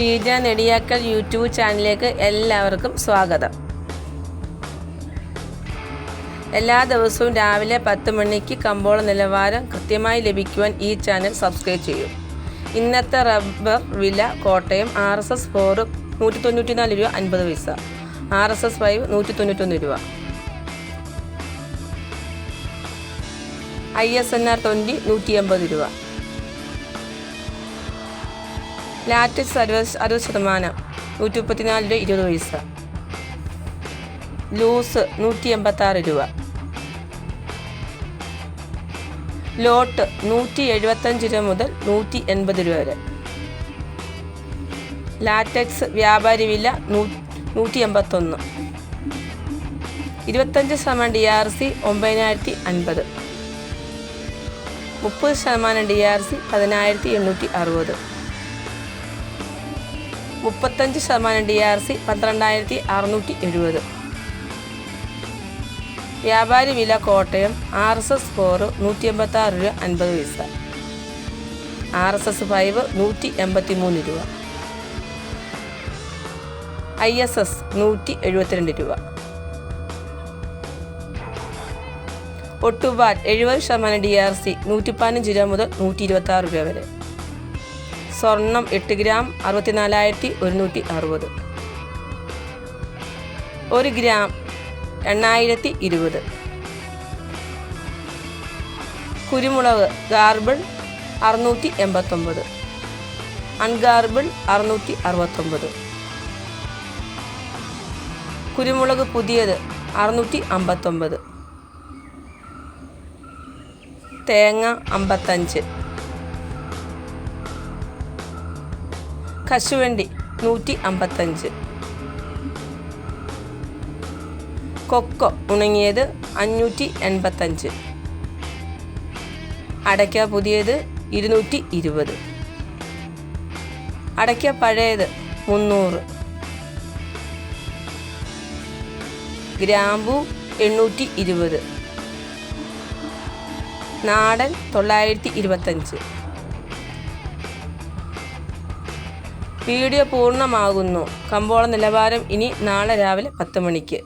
Sheeja Nediyakkal YouTube ചാനലിലേക്ക് എല്ലാവർക്കും സ്വാഗതം. എല്ലാ ദിവസവും രാവിലെ 10 മണിക്ക് കമ്പോള നിലവാരം കൃത്യമായി ലഭിക്കുവാൻ ഈ ചാനൽ സബ്സ്ക്രൈബ് ചെയ്യും. ഇന്നത്തെ റബ്ബർ വില കോട്ടയം RSS 4 194 രൂപ 50 പൈസ, RSS 5 191 രൂപ, ISNR 20 180 രൂപ, ലാറ്റക്സ് 60% 134 രൂപ 20 പൈസ, ലൂസ് 186 രൂപ, ലോട്ട് 175 രൂപ മുതൽ 180 രൂപ വരെ. ലാറ്റക്സ് വ്യാപാരി വില 181, 25% DRC 9050, 30% DRC 10860, 35% DRC 12670. വ്യാപാരി വില കോട്ടയം RSS 4 186 രൂപ 50 പൈസ, RSS 5 183 രൂപ, ISS 172 രൂപ. ഒട്ടുപാൽ 70% DRC 115 രൂപ മുതൽ 126 രൂപ വരെ. സ്വർണം 8 ഗ്രാം 64,160, 1 ഗ്രാം 8020. കുരുമുളക് ഗാർബിൾ 689, അൺഗാർബിൾ 669. കുരുമുളക് പുതിയത് 659. തേങ്ങ 55. കശുവണ്ടി 155. കൊക്കോ ഉണങ്ങിയത് 585. അടയ്ക്ക പുതിയത് 220. അടയ്ക്ക പഴയത് 300. ഗ്രാമ്പു 820. നാടൻ 925. വീഡിയോ പൂർണ്ണമാകുന്നു. കമ്പോള നിലവാരം ഇനി നാളെ രാവിലെ 10 മണിക്ക്.